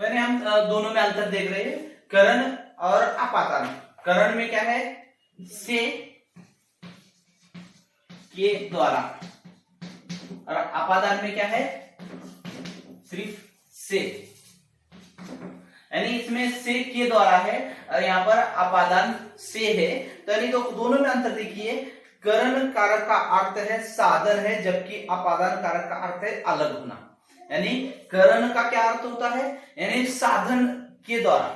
तो यानी हम दोनों में अंतर देख रहे हैं, करण और अपादान। करण में क्या है, से के द्वारा, और अपादान में क्या है, सिर्फ से। यानी इसमें से के द्वारा है और यहाँ पर अपादान से है। तो यानी तो दोनों में अंतर देखिए, करण कारक का अर्थ है साधन है, जबकि अपादान कारक का अर्थ है अलग होना। यानी करण का क्या अर्थ होता है, यानी साधन के द्वारा,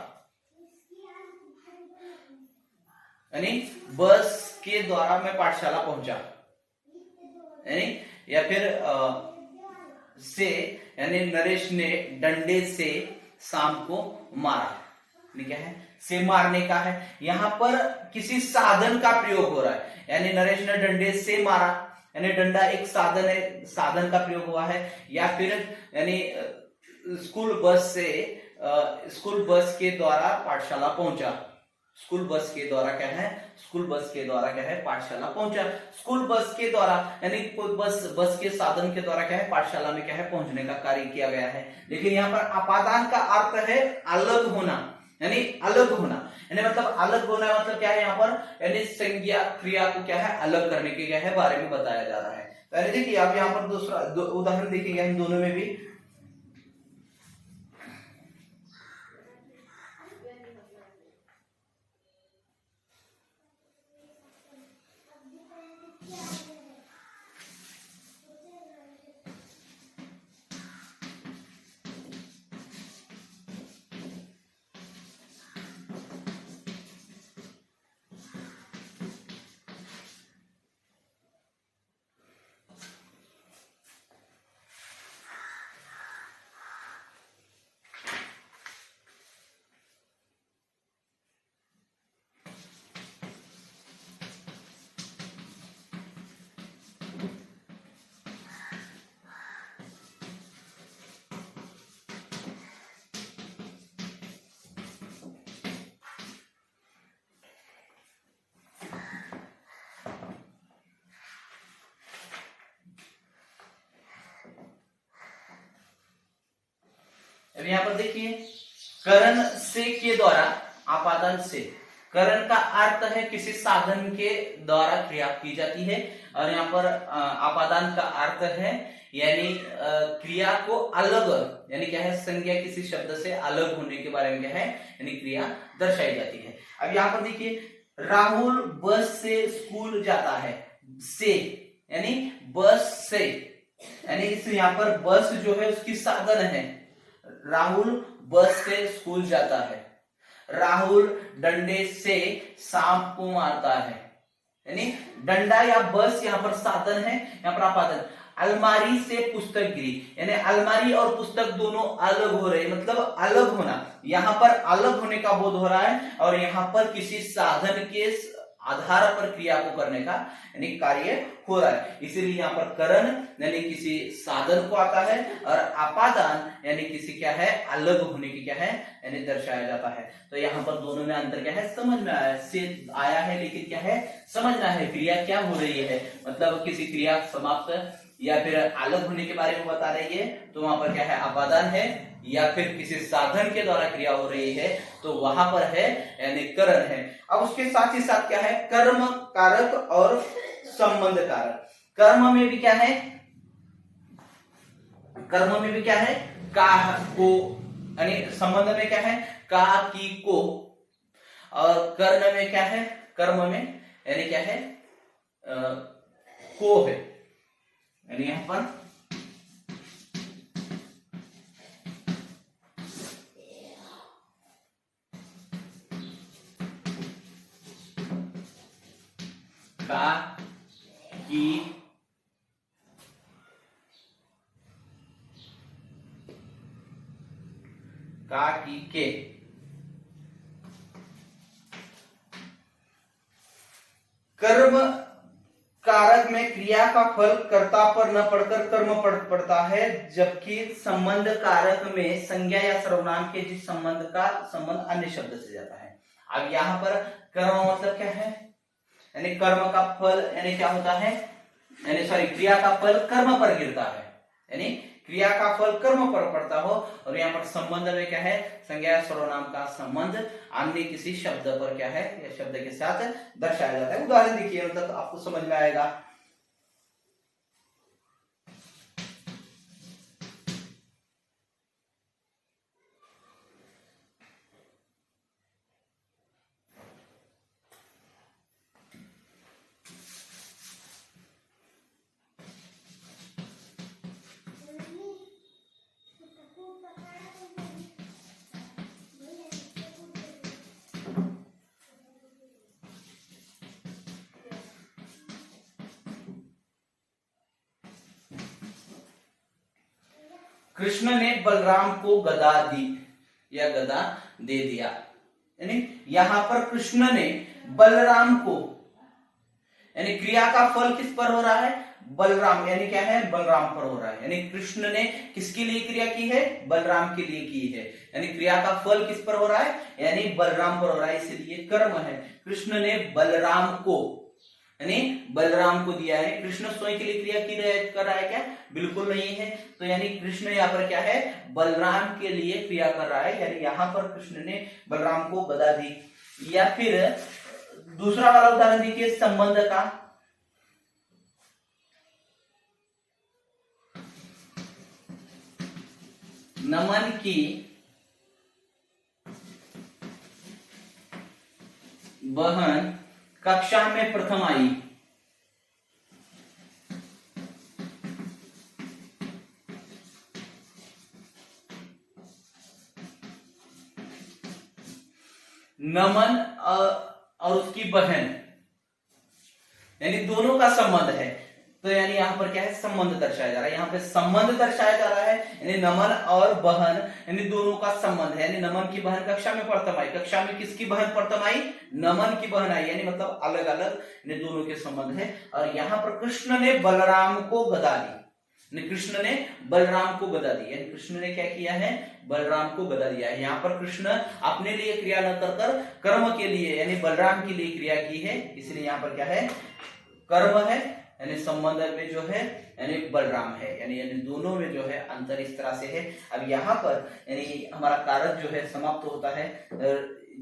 यानी बस के द्वारा मैं पाठशाला पहुंचा, यानी या फिर से, यानी नरेश ने डंडे से शाम को मारा, क्या है, से मारने का है। यहां पर किसी साधन का प्रयोग हो रहा है, यानी नरेश ने डंडे से मारा, यानी डंडा एक साधन है, साधन का प्रयोग हुआ है। या फिर यानी स्कूल बस के द्वारा पाठशाला पहुंचा, स्कूल बस के द्वारा क्या है, स्कूल बस के द्वारा क्या है, पाठशाला पहुंचा। स्कूल बस के द्वारा यानी बस के साधन के द्वारा क्या है, पाठशाला में क्या है, पहुंचने का कार्य किया गया है। लेकिन यहाँ पर अपादान का अर्थ है अलग होना, यानी अलग होना, यानी मतलब अलग होना मतलब क्या है यहाँ पर, यानी संज्ञा क्रिया को क्या है, अलग करने के क्या है बारे में बताया जा रहा है। तो देखिए आप यहाँ पर दूसरा उदाहरण देखेंगे इन दोनों में भी। अब यहाँ पर देखिए, करण से के द्वारा, अपादान से, करण का अर्थ है किसी साधन के द्वारा क्रिया की जाती है, और यहाँ पर अपादान का अर्थ है यानी क्रिया को अलग, यानी क्या है, संज्ञा किसी शब्द से अलग होने के बारे में क्या है, यानी क्रिया दर्शाई जाती है। अब यहाँ पर देखिए, राहुल बस से स्कूल जाता है, से यानी बस से, यानी इस यहाँ पर बस जो है उसकी साधन है। राहुल बस से स्कूल जाता है, राहुल डंडे से सांप को मारता है, यानी डंडा या बस यहाँ पर साधन है, यहाँ पर अपादान। अलमारी से पुस्तक गिरी, यानी अलमारी और पुस्तक दोनों अलग हो रहे, मतलब अलग होना, यहाँ पर अलग होने का बोध हो रहा है, और यहाँ पर किसी साधन के आधार पर क्रिया को करने का यानी कार्य हो रहा है। इसीलिए यहाँ पर करण यानी किसी साधन को आता है, और अपादान यानी किसी क्या है, अलग होने की क्या है, यानी दर्शाया जाता है। तो यहाँ पर दोनों में अंतर क्या है, समझ में आया, से आया है, लेकिन क्या है, समझना है क्रिया क्या हो रही है, मतलब किसी क्रिया समाप्त या फिर अलग होने के बारे में बता रही है, तो वहां पर क्या है, अपादान है, या फिर किसी साधन के द्वारा क्रिया हो रही है तो वहां पर है यानी करण है। अब उसके साथ ही साथ क्या है, कर्म कारक और संबंध कारक। कर्म में भी क्या है, कर्म में भी क्या है, का को, यानी संबंध में क्या है, का की को, और कर्ण में क्या है, कर्म में यानी क्या है, को है, यानी यहां पर का की के। कर्म कारक में क्रिया का फल कर्ता पर न पड़कर कर्म पड़ता है, जबकि संबंध कारक में संज्ञा या सर्वनाम के जिस संबंध का संबंध अन्य शब्द से जाता है। अब यहाँ पर कर्म मतलब क्या है, यानी कर्म का फल यानी क्या होता है, यानी सॉरी क्रिया का फल कर्म पर गिरता है, यानी क्रिया का फल कर्म पर पड़ता हो, और यहाँ पर संबंध में क्या है, संज्ञा सर्वनाम का संबंध अन्य किसी शब्द पर क्या है, या शब्द के साथ दर्शाया जाता है। उदाहरण देखिए, मतलब आपको समझ में आएगा। कृष्ण ने बलराम को गदा दी या गदा दे दिया, यानी यहां पर कृष्ण ने बलराम को, यानी क्रिया का फल किस पर हो रहा है, बलराम, यानी क्या है, बलराम पर हो रहा है। यानी कृष्ण ने किसके लिए क्रिया की है, बलराम के लिए की है, यानी क्रिया का फल किस पर हो रहा है, यानी बलराम पर हो रहा है, इसलिए कर्म है। कृष्ण ने बलराम को, यानी बलराम को दिया है। कृष्ण स्वयं के लिए क्रिया कर रहा है क्या, बिल्कुल नहीं है। तो यानी कृष्ण यहाँ पर क्या है, बलराम के लिए क्रिया कर रहा है, यानी यहाँ पर कृष्ण ने बलराम को गदा दी। या फिर दूसरा वाला उदाहरण देखिए संबंध का। नमन की बहन कक्षा में प्रथम आई। नमन और उसकी बहन, यानी दोनों का संबंध है। तो यानी यहाँ पर क्या है, संबंध दर्शाया जा रहा है, यहाँ पे संबंध दर्शाया जा रहा है, यानी नमन और बहन, यानी दोनों का संबंध है। यानी नमन की बहन कक्षा में प्रथम आई, कक्षा में किसकी बहन प्रथम आई, नमन की बहन आई, यानी मतलब अलग अलग, यानी दोनों के संबंध है। और यहाँ पर कृष्ण ने बलराम को गदा दी, कृष्ण ने बलराम को गदा दी, यानी कृष्ण ने क्या किया है, बलराम को गदा दिया है। यहाँ पर कृष्ण अपने लिए क्रिया न कर कर्म के लिए, यानी बलराम के लिए क्रिया की है, इसलिए यहाँ पर क्या है, कर्म है, यानी संबंध में जो है यानी बलराम है, यानी दोनों में जो है अंतर इस तरह से है। अब यहाँ पर यानी हमारा कारक जो है समाप्त होता है।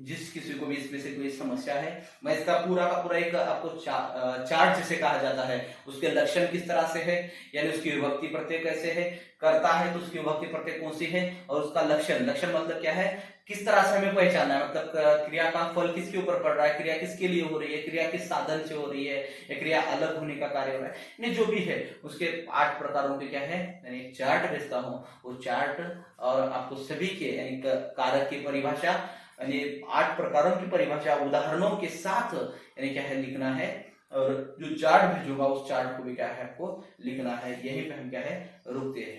जिस किसी को भी इसमें से कोई समस्या है, मैं इसका पूरा का पूरा एक आपको चार्ट जिसे कहा जाता है, उसके लक्षण किस तरह से है, यानी उसकी विभक्ति प्रत्यय कैसे है, करता है तो उसकी विभक्ति प्रत्यय कौन सी है, और उसका लक्षण, लक्षण मतलब क्या है, किस तरह से हमें पहचानना है, मतलब क्रिया का फल किसके ऊपर पड़ रहा है, क्रिया किसके लिए हो रही है, क्रिया किस साधन से हो रही है, या क्रिया अलग होने का कार्य हो रहा है, यानी जो भी है उसके 8 प्रकारों के क्या है, यानी चार्ट भेजता हूँ, वो चार्ट और आपको सभी के यानी कारक की परिभाषा, यानी 8 प्रकारों की परिभाषा उदाहरणों के साथ यानी क्या है लिखना है, और जो चार्ट भेजूंगा उस चार्ट को भी क्या है आपको लिखना है। यहीं पे हम क्या है रुकते हैं।